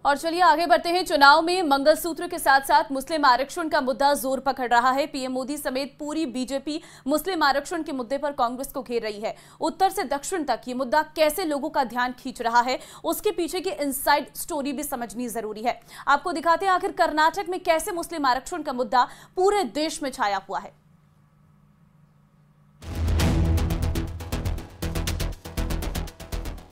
और चलिए आगे बढ़ते हैं। चुनाव में मंगलसूत्र के साथ साथ मुस्लिम आरक्षण का मुद्दा जोर पकड़ रहा है। पीएम मोदी समेत पूरी बीजेपी मुस्लिम आरक्षण के मुद्दे पर कांग्रेस को घेर रही है। उत्तर से दक्षिण तक ये मुद्दा कैसे लोगों का ध्यान खींच रहा है, उसके पीछे की इनसाइड स्टोरी भी समझनी जरूरी है। आपको दिखाते हैं आखिर कर्नाटक में कैसे मुस्लिम आरक्षण का मुद्दा पूरे देश में छाया हुआ है।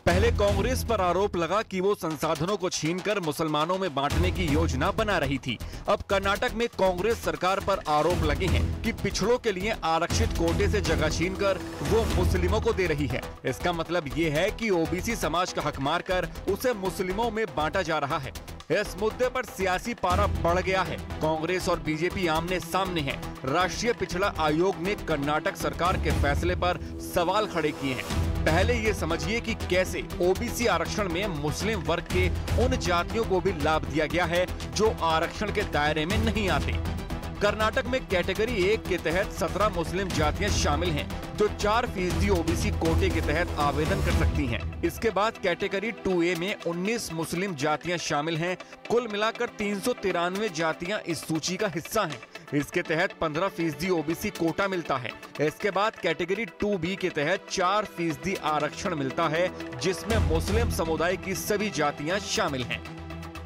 पहले कांग्रेस पर आरोप लगा कि वो संसाधनों को छीनकर मुसलमानों में बांटने की योजना बना रही थी। अब कर्नाटक में कांग्रेस सरकार पर आरोप लगे हैं कि पिछड़ों के लिए आरक्षित कोटे से जगह छीनकर वो मुस्लिमों को दे रही है। इसका मतलब ये है कि ओबीसी समाज का हक मारकर उसे मुस्लिमों में बांटा जा रहा है। इस मुद्दे पर सियासी पारा बढ़ गया है। कांग्रेस और बीजेपी आमने सामने हैं। राष्ट्रीय पिछड़ा आयोग ने कर्नाटक सरकार के फैसले पर सवाल खड़े किए हैं। पहले ये समझिए कि कैसे ओबीसी आरक्षण में मुस्लिम वर्ग के उन जातियों को भी लाभ दिया गया है जो आरक्षण के दायरे में नहीं आते। कर्नाटक में कैटेगरी 1 के तहत 17 मुस्लिम जातियां शामिल हैं, जो 4% ओबीसी कोटे के तहत आवेदन कर सकती हैं। इसके बाद कैटेगरी 2A में 19 मुस्लिम जातियां शामिल हैं। कुल मिलाकर 393 जातियां इस सूची का हिस्सा हैं। इसके तहत 15% ओबीसी कोटा मिलता है। इसके बाद कैटेगरी 2B के तहत 4% आरक्षण मिलता है, जिसमें मुस्लिम समुदाय की सभी जातियां शामिल हैं।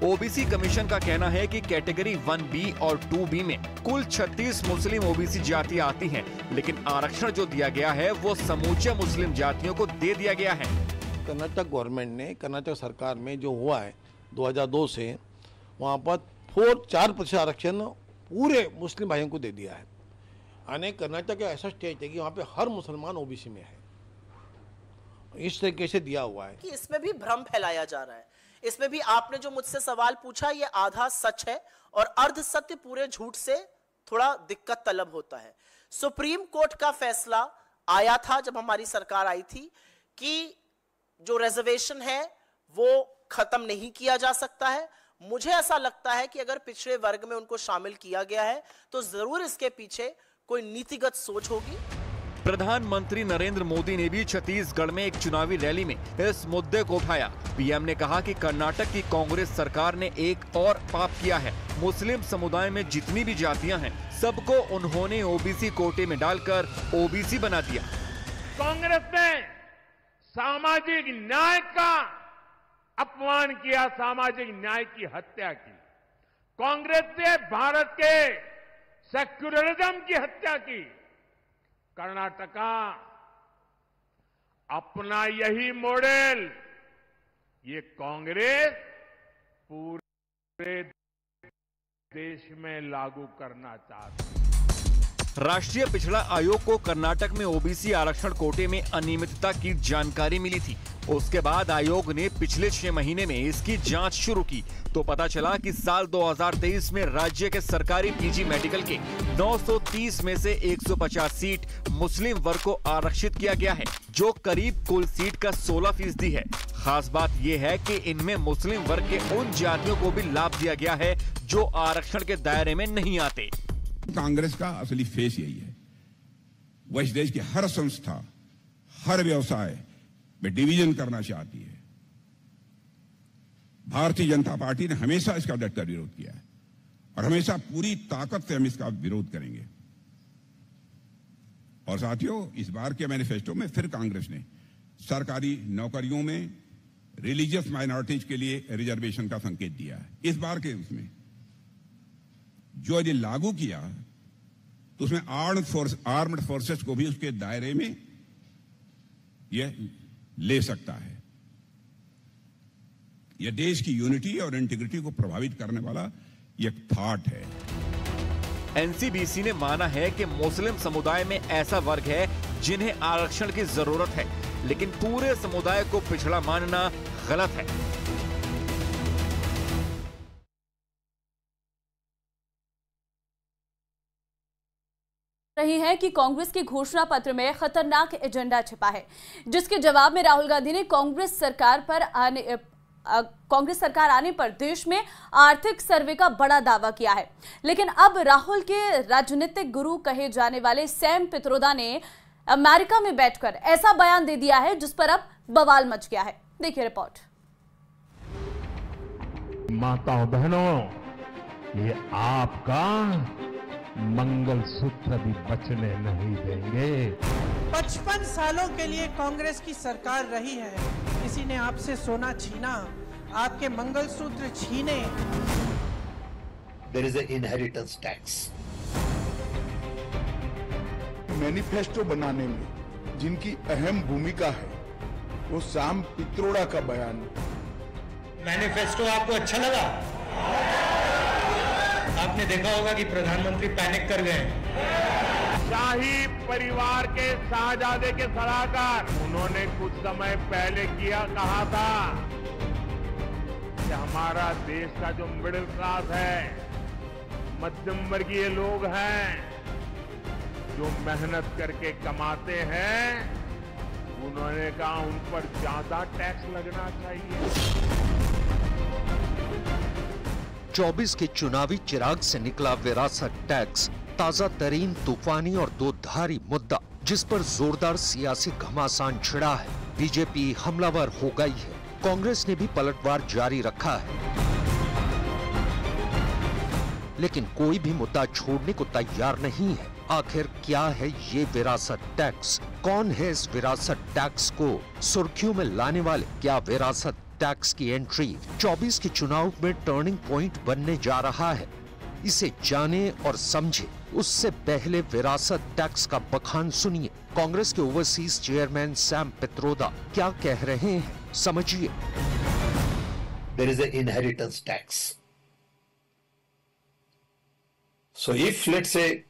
ओबीसी कमीशन का कहना है कि कैटेगरी 1B और 2B में कुल 36 मुस्लिम ओबीसी जातियां आती हैं, लेकिन आरक्षण जो दिया गया है वो समूचे मुस्लिम जातियों को दे दिया गया है। कर्नाटक गवर्नमेंट ने, कर्नाटक सरकार में जो हुआ है 2002 से, वहाँ पर 4% आरक्षण पूरे मुस्लिम भाइयों को दे दिया है। यानी कर्नाटक ऐसा स्टेट है कि वहाँ पे हर मुसलमान ओबीसी में है। इस तरीके से दिया हुआ है कि इसमें भी भ्रम फैलाया जा रहा है। इसमें भी आपने जो मुझसे सवाल पूछा, ये आधा सच है और अर्ध सत्य पूरे झूठ से थोड़ा दिक्कत तलब होता है। सुप्रीम कोर्ट का फैसला आया था जब हमारी सरकार आई थी कि जो रिजर्वेशन है वो खत्म नहीं किया जा सकता है। मुझे ऐसा लगता है कि अगर पिछड़े वर्ग में उनको शामिल किया गया है तो जरूर इसके पीछे कोई नीतिगत सोच होगी। प्रधानमंत्री नरेंद्र मोदी ने भी छत्तीसगढ़ में एक चुनावी रैली में इस मुद्दे को उठाया। पीएम ने कहा कि कर्नाटक की कांग्रेस सरकार ने एक और पाप किया है। मुस्लिम समुदाय में जितनी भी जातियां हैं, सबको उन्होंने ओबीसी कोटे में डालकर ओबीसी बना दिया। कांग्रेस ने सामाजिक न्याय का अपमान किया, सामाजिक न्याय की हत्या की। कांग्रेस ने भारत के सेक्युलरिज्म की हत्या की। कर्नाटका अपना यही मॉडल ये कांग्रेस पूरे देश में लागू करना चाहती है। राष्ट्रीय पिछड़ा आयोग को कर्नाटक में ओबीसी आरक्षण कोटे में अनियमितता की जानकारी मिली थी। उसके बाद आयोग ने पिछले 6 महीने में इसकी जांच शुरू की तो पता चला कि साल 2023 में राज्य के सरकारी पीजी मेडिकल के 930 में से 150 सीट मुस्लिम वर्ग को आरक्षित किया गया है, जो करीब कुल सीट का 16% है। खास बात यह है कि इनमें मुस्लिम वर्ग के उन जातियों को भी लाभ दिया गया है जो आरक्षण के दायरे में नहीं आते। कांग्रेस का असली फेस यही है। वह इस देश की हर संस्था, हर व्यवसाय में डिवीजन करना चाहती है। भारतीय जनता पार्टी ने हमेशा इसका डटकर विरोध किया है और हमेशा पूरी ताकत से हम इसका विरोध करेंगे। और साथियों, इस बार के मैनिफेस्टो में फिर कांग्रेस ने सरकारी नौकरियों में रिलीजियस माइनॉरिटीज के लिए रिजर्वेशन का संकेत दिया है। इस बार के उसमें जो यदि लागू किया तो उसमें आर्म्ड फोर्सेस को भी उसके दायरे में यह ले सकता है। यह देश की यूनिटी और इंटीग्रिटी को प्रभावित करने वाला एक थॉट है। एनसीबीसी ने माना है कि मुस्लिम समुदाय में ऐसा वर्ग है जिन्हें आरक्षण की जरूरत है, लेकिन पूरे समुदाय को पिछड़ा मानना गलत है। रही है कि कांग्रेस के घोषणा पत्र में खतरनाक एजेंडा छिपा है, जिसके जवाब में राहुल गांधी ने कांग्रेस सरकार आने पर देश में आर्थिक सर्वे का बड़ा दावा किया है। लेकिन अब राहुल के राजनीतिक गुरु कहे जाने वाले सैम पित्रोदा ने अमेरिका में बैठकर ऐसा बयान दे दिया है जिस पर अब बवाल मच गया है। देखिए रिपोर्ट। माताओं बहनों, ये आपका मंगलसूत्र भी बचने नहीं देंगे। 55 सालों के लिए कांग्रेस की सरकार रही है, किसी ने आपसे सोना छीना, आपके मंगलसूत्र छीने। There is an inheritance tax. Manifesto बनाने में जिनकी अहम भूमिका है वो सैम पित्रोड़ा का बयान। मैनिफेस्टो आपको अच्छा लगा? आपने देखा होगा कि प्रधानमंत्री पैनिक कर गए। शाही परिवार के शाहजादे के सलाहकार, उन्होंने कुछ समय पहले कहा था कि हमारा देश का जो मिडिल क्लास है, मध्यम वर्गीय लोग हैं, जो मेहनत करके कमाते हैं, उन्होंने कहा उन पर ज्यादा टैक्स लगना चाहिए। 24 के चुनावी चिराग से निकला विरासत टैक्स ताजा तरीन तूफानी और दो धारी मुद्दा, जिस पर जोरदार सियासी घमासान छिड़ा है। बीजेपी हमलावर हो गई है, कांग्रेस ने भी पलटवार जारी रखा है, लेकिन कोई भी मुद्दा छोड़ने को तैयार नहीं है। आखिर क्या है ये विरासत टैक्स? कौन है इस विरासत टैक्स को सुर्खियों में लाने वाले? क्या विरासत टैक्स की एंट्री 24 के चुनाव में टर्निंग पॉइंट बनने जा रहा है? इसे जाने और समझे उससे पहले विरासत टैक्स का बखान सुनिए। कांग्रेस के ओवरसीज चेयरमैन सैम पित्रोदा क्या कह रहे हैं, समझिए। There is an inheritance tax. So if, let's say,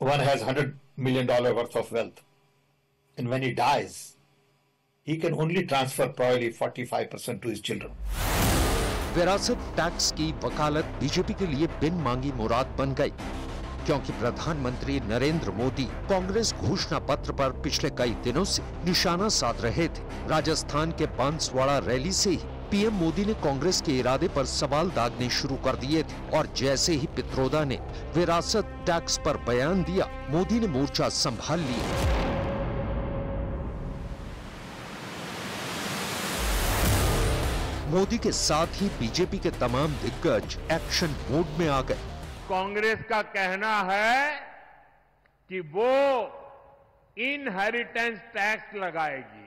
one has $100 million worth of wealth, and when he dies, he can only transfer probably 45% to his children. विरासत टैक्स की वकालत BJP के लिए बिन मांगी मुराद बन गई, क्योंकि प्रधानमंत्री नरेंद्र मोदी कांग्रेस घोषणा पत्र पर पिछले कई दिनों से निशाना साध रहे थे। राजस्थान के बांसवाड़ा रैली से ही पीएम मोदी ने कांग्रेस के इरादे पर सवाल दागने शुरू कर दिए थे, और जैसे ही पित्रोदा ने विरासत टैक्स पर बयान दिया, मोदी ने मोर्चा संभाल लिया। मोदी के साथ ही बीजेपी के तमाम दिग्गज एक्शन मोड में आ गए। कांग्रेस का कहना है कि वो इनहेरिटेंस टैक्स लगाएगी,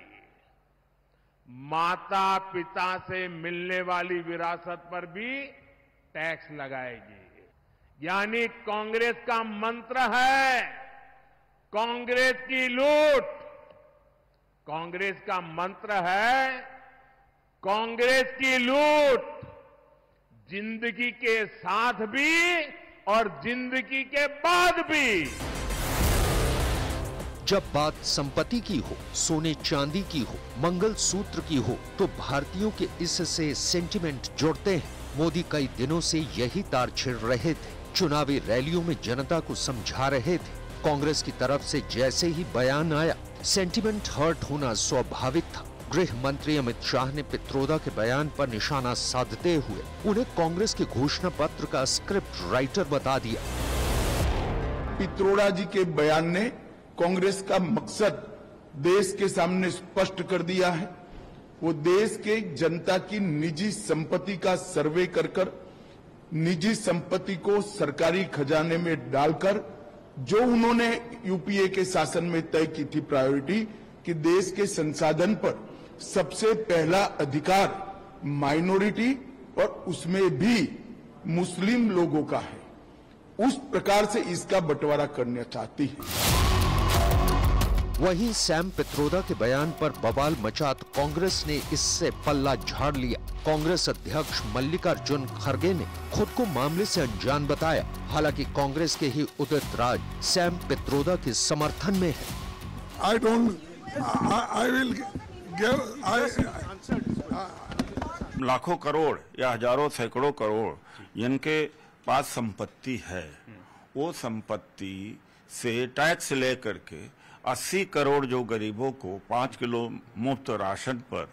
माता पिता से मिलने वाली विरासत पर भी टैक्स लगाएगी। यानी कांग्रेस का मंत्र है कांग्रेस की लूट। कांग्रेस का मंत्र है कांग्रेस की लूट, जिंदगी के साथ भी और जिंदगी के बाद भी। जब बात संपत्ति की हो, सोने चांदी की हो, मंगलसूत्र की हो, तो भारतीयों के इससे सेंटिमेंट जुड़ते हैं। मोदी कई दिनों से यही तार छेड़ रहे थे, चुनावी रैलियों में जनता को समझा रहे थे। कांग्रेस की तरफ से जैसे ही बयान आया, सेंटिमेंट हर्ट होना स्वाभाविक था। गृह मंत्री अमित शाह ने पित्रोदा के बयान पर निशाना साधते हुए उन्हें कांग्रेस के घोषणा पत्र का स्क्रिप्ट राइटर बता दिया। पित्रोदा जी के बयान ने कांग्रेस का मकसद देश के सामने स्पष्ट कर दिया है। वो देश के जनता की निजी संपत्ति का सर्वे कर निजी संपत्ति को सरकारी खजाने में डालकर, जो उन्होंने यूपीए के शासन में तय की थी प्रायोरिटी कि देश के संसाधन पर सबसे पहला अधिकार माइनॉरिटी और उसमें भी मुस्लिम लोगों का है, उस प्रकार से इसका बंटवारा करना चाहती है। वहीं सैम पित्रोदा के बयान पर बवाल मचा तो कांग्रेस ने इससे पल्ला झाड़ लिया। कांग्रेस अध्यक्ष मल्लिकार्जुन खड़गे ने खुद को मामले से अनजान बताया। हालांकि कांग्रेस के ही उदित राज सैम पित्रोदा के समर्थन में है। लाखों करोड़ या हजारों सैकड़ों करोड़ जिनके पास संपत्ति है, वो संपत्ति से टैक्स लेकर के 80 करोड़ जो गरीबों को 5 किलो मुफ्त राशन पर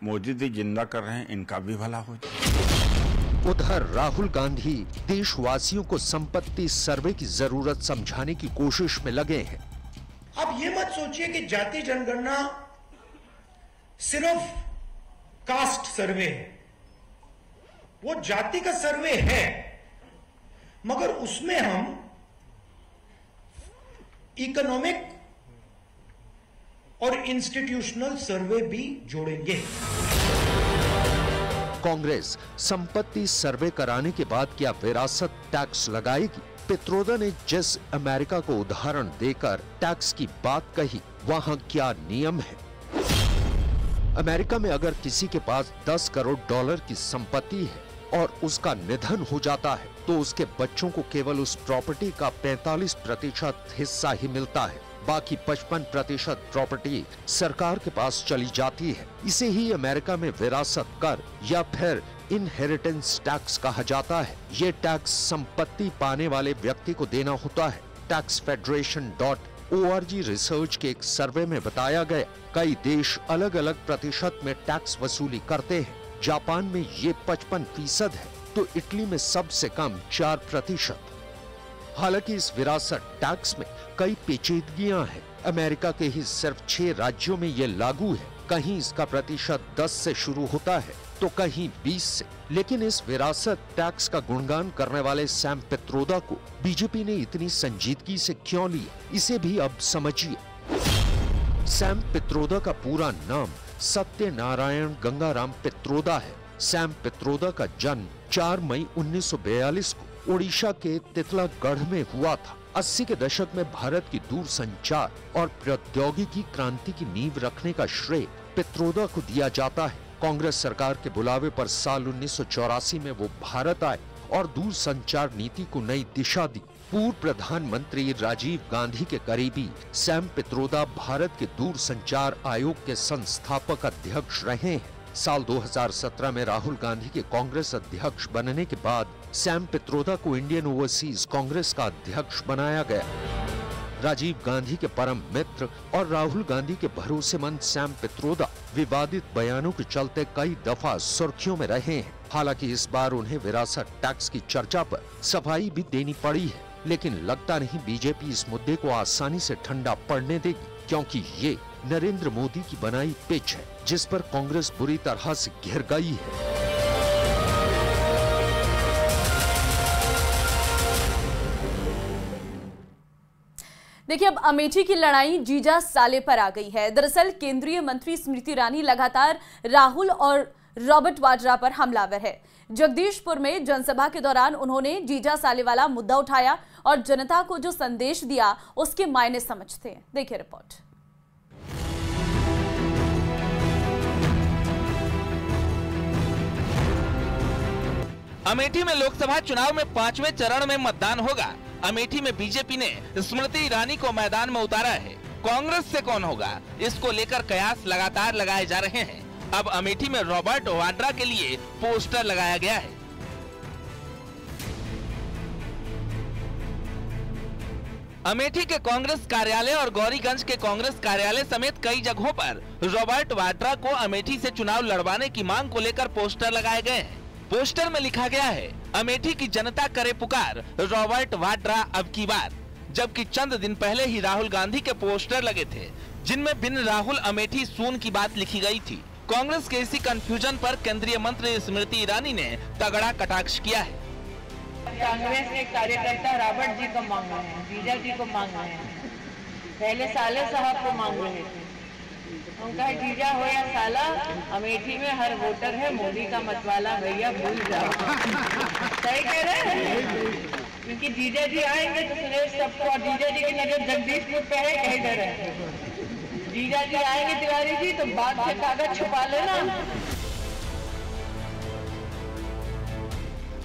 मोदी जी जिंदा कर रहे हैं, इनका भी भला हो जाए। उधर राहुल गांधी देशवासियों को संपत्ति सर्वे की जरूरत समझाने की कोशिश में लगे हैं। आप ये मत सोचिए कि जाति जनगणना सिर्फ कास्ट सर्वे है। वो जाति का सर्वे है, मगर उसमें हम इकोनॉमिक और इंस्टीट्यूशनल सर्वे भी जोड़ेंगे। कांग्रेस संपत्ति सर्वे कराने के बाद क्या विरासत टैक्स लगाएगी? पित्रोदा ने जिस अमेरिका को उदाहरण देकर टैक्स की बात कही, वहां क्या नियम है? अमेरिका में अगर किसी के पास 10 करोड़ डॉलर की संपत्ति है और उसका निधन हो जाता है तो उसके बच्चों को केवल उस प्रॉपर्टी का 45% हिस्सा ही मिलता है, बाकी 55% प्रॉपर्टी सरकार के पास चली जाती है। इसे ही अमेरिका में विरासत कर या फिर इनहेरिटेंस टैक्स कहा जाता है। ये टैक्स संपत्ति पाने वाले व्यक्ति को देना होता है। taxfederation.org रिसर्च के एक सर्वे में बताया गया, कई देश अलग अलग प्रतिशत में टैक्स वसूली करते हैं। जापान में ये 55% है, तो इटली में सबसे कम 4%। हालांकि इस विरासत टैक्स में कई पेचीदगियां हैं। अमेरिका के ही सिर्फ 6 राज्यों में ये लागू है। कहीं इसका प्रतिशत 10 से शुरू होता है तो कहीं 20 से। लेकिन इस विरासत टैक्स का गुणगान करने वाले सैम पित्रोदा को बीजेपी ने इतनी संजीदगी से क्यों लिया, इसे भी अब समझिए। सैम पित्रोदा का पूरा नाम सत्यनारायण गंगाराम पित्रोदा है। सैम पित्रोदा का जन्म 4 मई 1942 को ओडिशा के तितलागढ़ में हुआ था। 80 के दशक में भारत की दूरसंचार और प्रौद्योगिकी क्रांति की नींव रखने का श्रेय पित्रोदा को दिया जाता है। कांग्रेस सरकार के बुलावे पर साल 1984 में वो भारत आए और दूरसंचार नीति को नई दिशा दी। पूर्व प्रधानमंत्री राजीव गांधी के करीबी सैम पित्रोदा भारत के दूरसंचार आयोग के संस्थापक अध्यक्ष रहे हैं। साल 2017 में राहुल गांधी के कांग्रेस अध्यक्ष बनने के बाद सैम पित्रोदा को इंडियन ओवरसीज कांग्रेस का अध्यक्ष बनाया गया। राजीव गांधी के परम मित्र और राहुल गांधी के भरोसेमंद सैम पित्रोदा विवादित बयानों के चलते कई दफा सुर्खियों में रहे हैं। हालांकि इस बार उन्हें विरासत टैक्स की चर्चा पर सफाई भी देनी पड़ी है, लेकिन लगता नहीं बीजेपी इस मुद्दे को आसानी से ठंडा पड़ने देगी, क्योंकि ये नरेंद्र मोदी की बनाई पिच है जिस पर कांग्रेस बुरी तरह से घिर गई है। देखिए, अब अमेठी की लड़ाई जीजा साले पर आ गई है। दरअसल केंद्रीय मंत्री स्मृति ईरानी लगातार राहुल और रॉबर्ट वाड्रा पर हमलावर है। जगदीशपुर में जनसभा के दौरान उन्होंने जीजा साले वाला मुद्दा उठाया और जनता को जो संदेश दिया उसके मायने समझते हैं। देखिए रिपोर्ट। अमेठी में लोकसभा चुनाव में 5वें चरण में मतदान होगा। अमेठी में बीजेपी ने स्मृति ईरानी को मैदान में उतारा है। कांग्रेस से कौन होगा, इसको लेकर कयास लगातार लगाए जा रहे हैं। अब अमेठी में रॉबर्ट वाड्रा के लिए पोस्टर लगाया गया है। अमेठी के कांग्रेस कार्यालय और गौरीगंज के कांग्रेस कार्यालय समेत कई जगहों पर रॉबर्ट वाड्रा को अमेठी से चुनाव लड़वाने की मांग को लेकर पोस्टर लगाए गए हैं। पोस्टर में लिखा गया है, अमेठी की जनता करे पुकार, रॉबर्ट वाड्रा अब की बार। जबकि चंद दिन पहले ही राहुल गांधी के पोस्टर लगे थे जिनमें बिन राहुल अमेठी सून की बात लिखी गई थी। कांग्रेस के इसी कंफ्यूजन पर केंद्रीय मंत्री स्मृति ईरानी ने तगड़ा कटाक्ष किया है। कांग्रेस के कार्यकर्ता रॉबर्ट जी को मांग रहे हैं, जीजा जी को मांग रहे हैं, पहले साले साहब को मांग रहे थे। उनका जीजा हो या साला, अमेठी में हर वोटर है मोदी का मतवाला, भैया भूल जाओ। सही कह रहे हैं, क्योंकि जीजा जी आएंगे तो सुरेश सबको, जीजा जी की नजर जगदीशपुर पे है, कहीं डर है। जीजा जी आएंगे तिवारी जी तो बात से कागज छुपा लेना।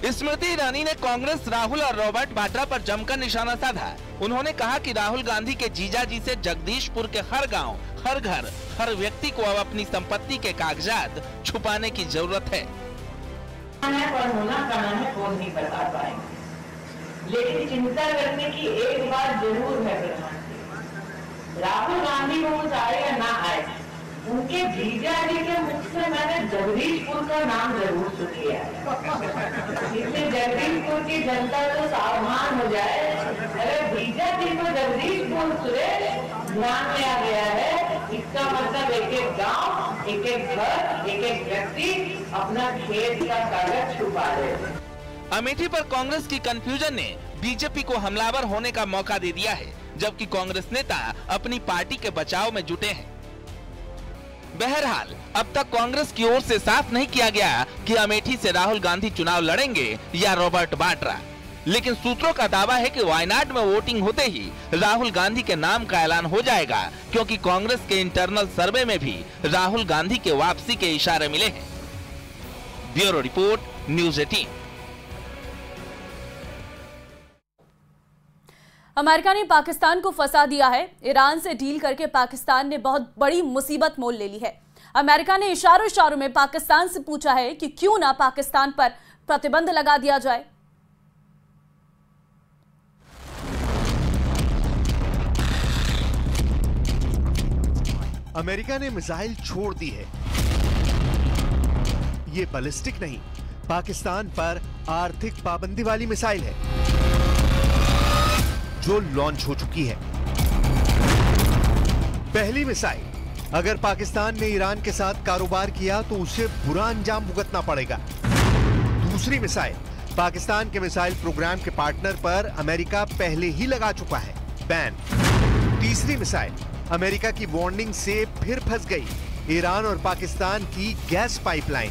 स्मृति ईरानी ने कांग्रेस, राहुल और रॉबर्ट वाड्रा पर जमकर निशाना साधा। उन्होंने कहा कि राहुल गांधी के जीजा जी से जगदीशपुर के हर गांव, हर घर, हर व्यक्ति को अब अपनी संपत्ति के कागजात छुपाने की जरूरत है। पर होना कहाँ है वो नहीं बता पाएंगे, लेकिन चिंता करने की एक बात जरूर है प्रधानमंत्री, राहुल गांधी वो आए या ना आए, उनके जीजा जी के मुख से मैंने जगदीशपुर का नाम जरूर सुन लिया है। इसलिए जगदीशपुर की जनता तो सावधान हो जाए। अगर जीजा जी को जगदीशपुर सुरेश ध्यान में आ गया है, इसका मतलब एक एक गाँव एक एक घर, एक एक व्यक्ति अपना खेत का कागज छुपा रहे थे। अमेठी पर कांग्रेस की कंफ्यूजन ने बीजेपी को हमलावर होने का मौका दे दिया है, जबकि कांग्रेस नेता अपनी पार्टी के बचाव में जुटे हैं। बहरहाल अब तक कांग्रेस की ओर से साफ नहीं किया गया कि अमेठी से राहुल गांधी चुनाव लड़ेंगे या रॉबर्ट वाड्रा, लेकिन सूत्रों का दावा है कि वायनाड में वोटिंग होते ही राहुल गांधी के नाम का ऐलान हो जाएगा, क्योंकि कांग्रेस के इंटरनल सर्वे में भी राहुल गांधी के वापसी के इशारे मिले हैं। Bureau report, news 18। अमेरिका ने पाकिस्तान को फंसा दिया है। ईरान से डील करके पाकिस्तान ने बहुत बड़ी मुसीबत मोल ले ली है। अमेरिका ने इशारों इशारों में पाकिस्तान से पूछा है कि क्यों ना पाकिस्तान पर प्रतिबंध लगा दिया जाए। अमेरिका ने मिसाइल छोड़ दी है। ये बैलिस्टिक नहीं, पाकिस्तान पर आर्थिक पाबंदी वाली मिसाइल है जो लॉन्च हो चुकी है। पहली मिसाइल, अगर पाकिस्तान ने ईरान के साथ कारोबार किया तो उसे बुरा अंजाम भुगतना पड़ेगा। दूसरी मिसाइल, पाकिस्तान के मिसाइल प्रोग्राम के पार्टनर पर अमेरिका पहले ही लगा चुका है बैन। तीसरी मिसाइल, अमेरिका की वार्निंग से फिर फंस गई ईरान और पाकिस्तान की गैस पाइपलाइन।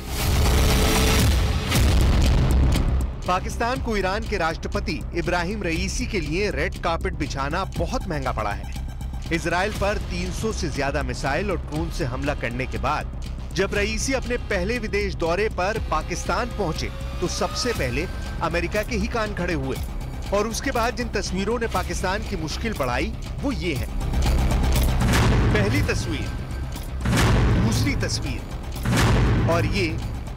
पाकिस्तान को ईरान के राष्ट्रपति इब्राहिम रईसी के लिए रेड कार्पेट बिछाना बहुत महंगा पड़ा है। इजराइल पर 300 से ज्यादा मिसाइल और ड्रोन से हमला करने के बाद जब रईसी अपने पहले विदेश दौरे पर पाकिस्तान पहुंचे तो सबसे पहले अमेरिका के ही कान खड़े हुए, और उसके बाद जिन तस्वीरों ने पाकिस्तान की मुश्किल बढ़ाई वो ये है। पहली तस्वीर, दूसरी तस्वीर और ये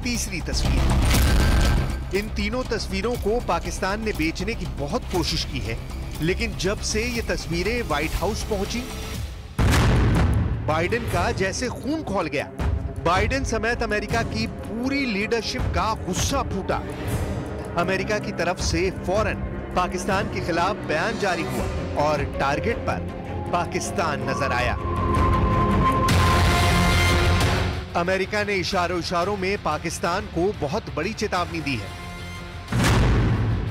तीसरी तस्वीर। इन तीनों तस्वीरों को पाकिस्तान ने बेचने की बहुत कोशिश की है, लेकिन जब से ये तस्वीरें व्हाइट हाउस पहुंची, बाइडेन का जैसे खून खौल गया। बाइडेन समेत अमेरिका की पूरी लीडरशिप का गुस्सा फूटा। अमेरिका की तरफ से फौरन पाकिस्तान के खिलाफ बयान जारी हुआ और टारगेट पर पाकिस्तान नजर आया। अमेरिका ने इशारों इशारों में पाकिस्तान को बहुत बड़ी चेतावनी दी है।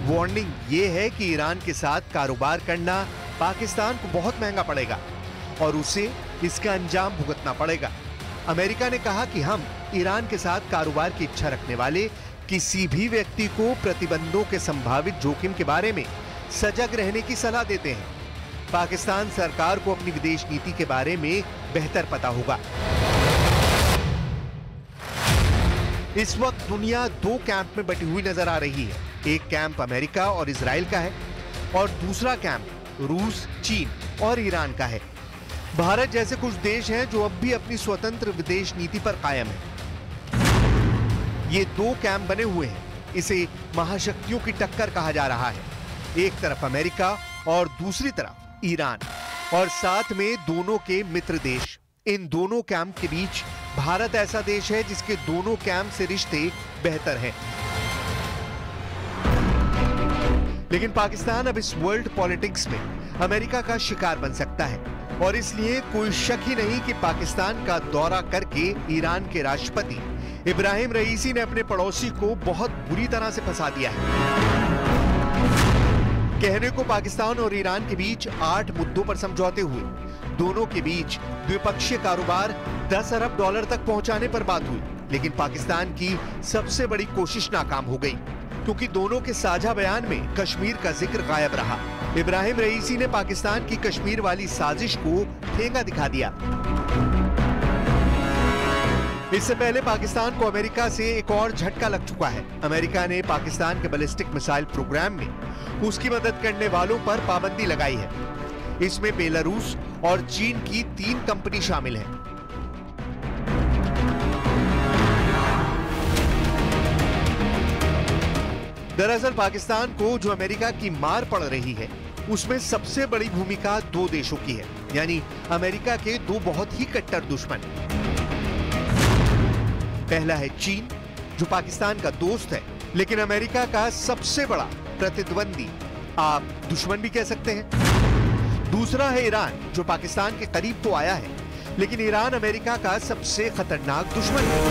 वार्निंग ये है कि ईरान के साथ कारोबार करना पाकिस्तान को बहुत महंगा पड़ेगा और उसे इसका अंजाम भुगतना पड़ेगा। अमेरिका ने कहा कि हम ईरान के साथ कारोबार की इच्छा रखने वाले किसी भी व्यक्ति को प्रतिबंधों के संभावित जोखिम के बारे में सजग रहने की सलाह देते हैं। पाकिस्तान सरकार को अपनी विदेश नीति के बारे में बेहतर पता होगा। इस वक्त दुनिया दो कैंप में बटी हुई नजर आ रही है। एक कैंप अमेरिका और इजराइल का है और दूसरा कैंप रूस, चीन और ईरान का है। भारत जैसे कुछ देश हैं जो अब भी अपनी स्वतंत्र विदेश नीति पर कायम है। ये दो कैंप बने हुए हैं। इसे महाशक्तियों की टक्कर कहा जा रहा है। एक तरफ अमेरिका और दूसरी तरफ ईरान, और साथ में दोनों के मित्र देश। इन दोनों कैंप के बीच भारत ऐसा देश है जिसके दोनों कैंप से रिश्ते बेहतर हैं। लेकिन पाकिस्तान अब इस वर्ल्ड पॉलिटिक्स में अमेरिका का शिकार बन सकता है, और इसलिए कोई शक ही नहीं कि पाकिस्तान का दौरा करके ईरान के राष्ट्रपति इब्राहिम रईसी ने अपने पड़ोसी को बहुत बुरी तरह से फंसा दिया है। कहने को पाकिस्तान और ईरान के बीच 8 मुद्दों पर समझौते हुए। दोनों के बीच द्विपक्षीय कारोबार 10 अरब डॉलर तक पहुंचाने पर बात हुई, लेकिन पाकिस्तान की सबसे बड़ी कोशिश नाकाम हो गई, क्योंकि दोनों के साझा बयान में कश्मीर का जिक्र गायब रहा। इब्राहिम रईसी ने पाकिस्तान की कश्मीर वाली साजिश को ठेंगा दिखा दिया। इससे पहले पाकिस्तान को अमेरिका से एक और झटका लग चुका है। अमेरिका ने पाकिस्तान के बैलिस्टिक मिसाइल प्रोग्राम में उसकी मदद करने वालों पर पाबंदी लगाई है। इसमें बेलारूस और चीन की 3 कंपनी शामिल हैं। दरअसल पाकिस्तान को जो अमेरिका की मार पड़ रही है उसमें सबसे बड़ी भूमिका 2 देशों की है, यानी अमेरिका के 2 बहुत ही कट्टर दुश्मन। पहला है चीन, जो पाकिस्तान का दोस्त है लेकिन अमेरिका का सबसे बड़ा प्रतिद्वंदी, आप दुश्मन भी कह सकते हैं। दूसरा है ईरान, जो पाकिस्तान के करीब तो आया है लेकिन ईरान अमेरिका का सबसे खतरनाक दुश्मन है।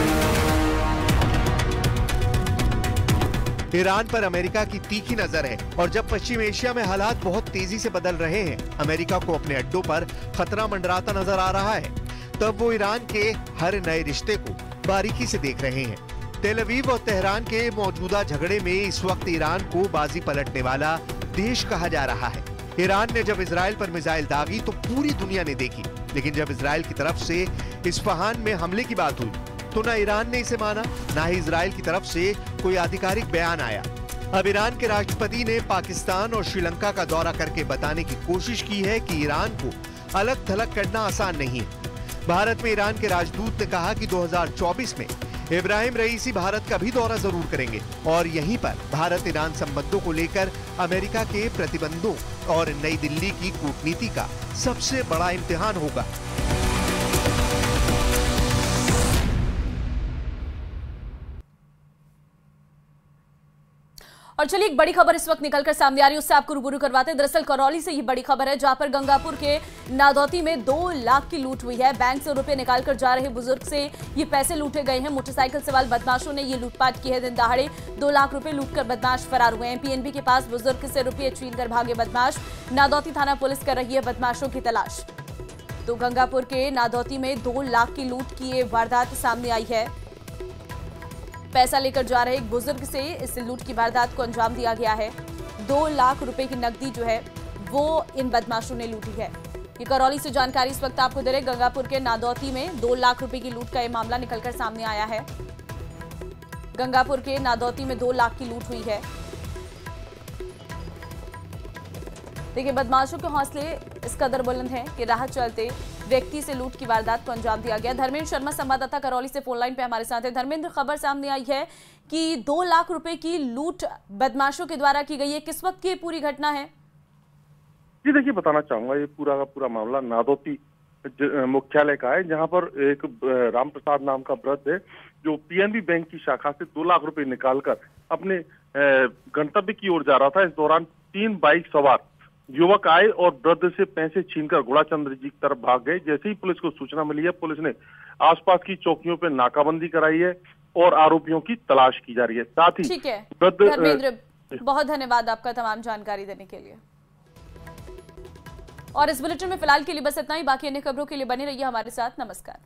ईरान पर अमेरिका की तीखी नजर है और जब पश्चिम एशिया में हालात बहुत तेजी से बदल रहे हैं, अमेरिका को अपने अड्डों पर खतरा मंडराता नजर आ रहा है, तब वो ईरान के हर नए रिश्ते को बारीकी से देख रहे हैं। तेल अवीव और तेहरान के मौजूदा झगड़े में इस वक्त ईरान को बाजी पलटने वाला देश कहा जा रहा है। ईरान ने जब इजराइल पर मिसाइल दागी तो पूरी दुनिया ने देखी, लेकिन जब इजराइल की तरफ से इस्फहान में हमले की बात हुई तो ना ईरान ने इसे माना, ना ही इजराइल की तरफ से कोई आधिकारिक बयान आया। अब ईरान के राष्ट्रपति ने पाकिस्तान और श्रीलंका का दौरा करके बताने की कोशिश की है कि ईरान को अलग थलग करना आसान नहीं है। भारत में ईरान के राजदूत ने कहा कि 2024 में इब्राहिम रईसी भारत का भी दौरा जरूर करेंगे और यहीं पर भारत ईरान संबंधों को लेकर अमेरिका के प्रतिबंधों और नई दिल्ली की कूटनीति का सबसे बड़ा इम्तिहान होगा। और चलिए एक बड़ी खबर इस वक्त निकलकर सामने आ रही है, उससे आपको रूबरू करवाते हैं। दरअसल करौली से ये बड़ी खबर है, जहां पर गंगापुर के नादौती में 2 लाख की लूट हुई है। बैंक से रुपए निकालकर जा रहे बुजुर्ग से ये पैसे लूटे गए हैं। मोटरसाइकिल सवार बदमाशों ने ये लूटपाट की है। दिन दहाड़े 2 लाख रुपए लूटकर बदमाश फरार हुए हैं। पीएनबी के पास बुजुर्ग से रुपये छीनकर भागे बदमाश। नादौती थाना पुलिस कर रही है बदमाशों की तलाश। तो गंगापुर के नादौती में 2 लाख की लूट की ये वारदात सामने आई है। पैसा लेकर जा रहे एक बुजुर्ग से इस लूट की वारदात को अंजाम दिया गया है। 2 लाख रुपए की नकदी जो है वो इन बदमाशों ने लूटी है। ये करौली से जानकारी इस वक्त आपको दे रहे। गंगापुर के नादौती में 2 लाख रुपए की लूट का ये मामला निकलकर सामने आया है। गंगापुर के नादौती में 2 लाख की लूट हुई है। देखिए बदमाशों के हौसले इस कदर बुलंद हैं कि राह चलते व्यक्ति से लूट की वारदात को अंजाम दिया गया। धर्मेंद्र शर्मा संवाददाता करौली से फोन लाइन पे हमारे साथ है। धर्मेंद्र, खबर सामने आई है कि 2 लाख रुपए की लूट बदमाशों के द्वारा की गई है। किस वक्त की पूरी घटना है? जी देखिए, बताना चाहूंगा ये पूरा का पूरा मामला नादौती मुख्यालय का है, जहां पर एक राम प्रसाद नाम का वृद्ध है जो पीएनबी बैंक की शाखा से 2 लाख रुपए निकालकर अपने गंतव्य की ओर जा रहा था। इस दौरान 3 बाइक सवार युवक आए और वृद्ध से पैसे छीनकर घोड़ाचंद्र जी की तरफ भाग गए। जैसे ही पुलिस को सूचना मिली है, पुलिस ने आसपास की चौकियों पर नाकाबंदी कराई है और आरोपियों की तलाश की जा रही है। साथ ही ठीक है धर्मेंद्र, बहुत धन्यवाद आपका तमाम जानकारी देने के लिए। और इस बुलेटिन में फिलहाल के लिए बस इतना ही। बाकी अन्य खबरों के लिए बने रहिए हमारे साथ। नमस्कार।